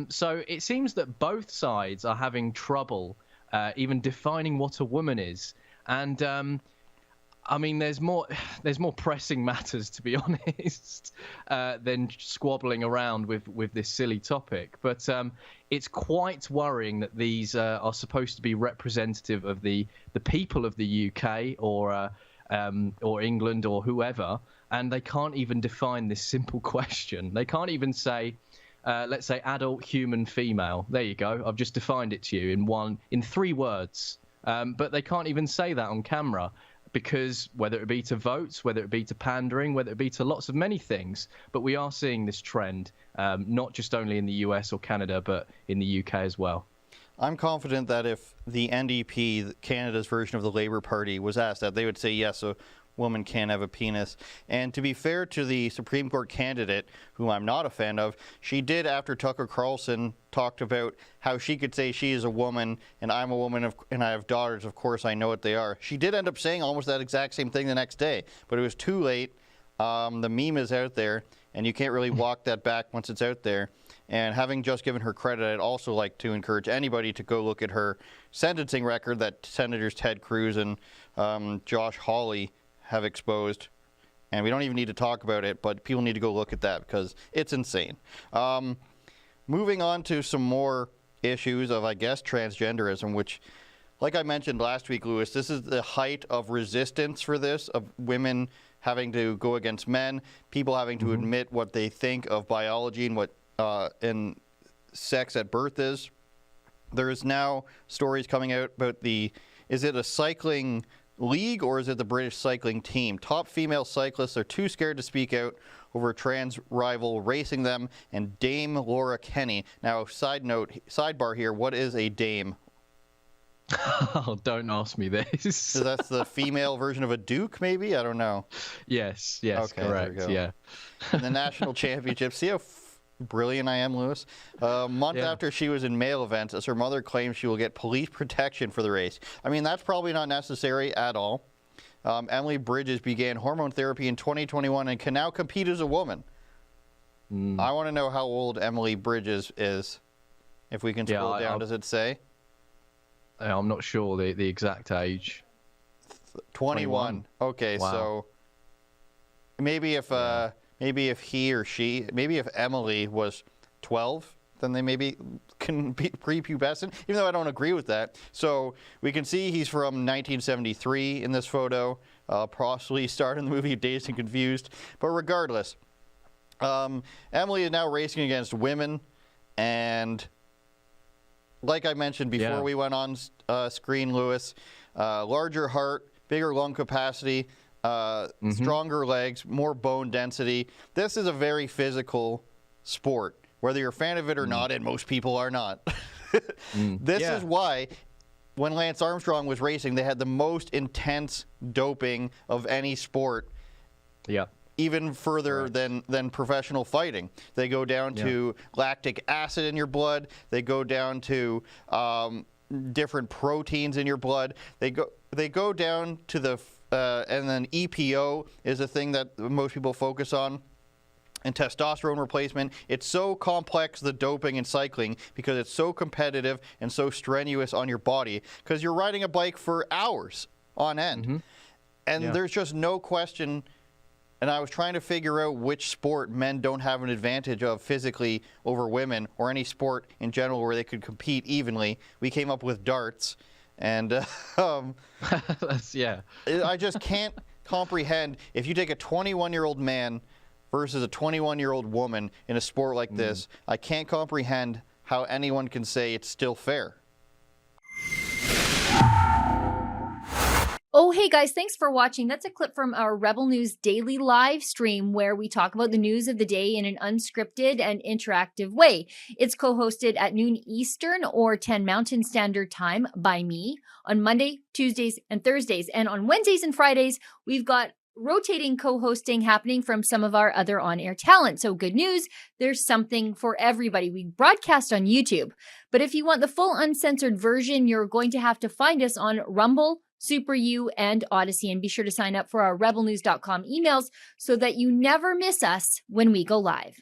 So it seems that both sides are having trouble even defining what a woman is. And I mean, there's more pressing matters, to be honest, than squabbling around with this silly topic. But it's quite worrying that these are supposed to be representative of the people of the UK or England or whoever, and they can't even define this simple question. They can't even say, let's say, adult human female. There you go. I've just defined it to you in 3 words. But they can't even say that on camera, because whether it be to votes, whether it be to pandering, whether it be to lots of many things, but we are seeing this trend, not just only in the US or Canada, but in the UK as well. I'm confident that if the NDP, Canada's version of the Labour Party, was asked that, they would say yes, a woman can have a penis. And to be fair to the Supreme Court candidate, whom I'm not a fan of, she did, after Tucker Carlson talked about how she could say she is a woman and I'm a woman and I have daughters, of course I know what they are. She did end up saying almost that exact same thing the next day, but it was too late. The meme is out there, and you can't really walk that back once it's out there. And having just given her credit, I'd also like to encourage anybody to go look at her sentencing record that Senators Ted Cruz and Josh Hawley have exposed. And we don't even need to talk about it, but people need to go look at that because it's insane. Moving on to some more issues of, I guess, transgenderism, which, like I mentioned last week, Lewis, this is the height of resistance for this, of women having to go against men, people having to admit what they think of biology and what and sex at birth is. There is now stories coming out about is it a cycling league or is it the British cycling team? Top female cyclists are too scared to speak out over a trans rival racing them, and Dame Laura Kenny. Now, sidebar here, what is a dame? Oh, don't ask me this. So that's the female version of a duke, maybe? I don't know. Yes, okay, correct, yeah. In the national championship, see how brilliant I am, Lewis? A month after she was in male events, as her mother claims she will get police protection for the race. I mean, that's probably not necessary at all. Emily Bridges began hormone therapy in 2021 and can now compete as a woman. I want to know how old Emily Bridges is. If we can scroll down, does it say? I'm not sure the exact age. 21. Okay, wow. So maybe if Emily was 12, then they maybe can be prepubescent, even though I don't agree with that. So we can see he's from 1973 in this photo, possibly starred in the movie Dazed and Confused. But regardless, Emily is now racing against women, and like I mentioned before we went on screen, Lewis, larger heart, bigger lung capacity, stronger legs, more bone density. This is a very physical sport, whether you're a fan of it or not, and most people are not. This is why when Lance Armstrong was racing, they had the most intense doping of any sport. Yeah. Even further than professional fighting. They go down to lactic acid in your blood. They go down to different proteins in your blood. They go down to the and then EPO is a thing that most people focus on, and testosterone replacement. It's so complex, the doping in cycling, because it's so competitive and so strenuous on your body, because you're riding a bike for hours on end. And there's just no question. And I was trying to figure out which sport men don't have an advantage of physically over women, or any sport in general where they could compete evenly. We came up with darts. And I just can't comprehend, if you take a 21-year-old man versus a 21-year-old woman in a sport like this, I can't comprehend how anyone can say it's still fair. Oh, hey guys, thanks for watching. That's a clip from our Rebel News Daily Livestream, where we talk about the news of the day in an unscripted and interactive way. It's co-hosted at noon Eastern or 10 Mountain Standard Time by me on Monday, Tuesdays, and Thursdays. And on Wednesdays and Fridays, we've got rotating co-hosting happening from some of our other on-air talent. So good news, there's something for everybody. We broadcast on YouTube. But if you want the full uncensored version, you're going to have to find us on Rumble, Super U, and Odyssey. And be sure to sign up for our rebelnews.com emails so that you never miss us when we go live.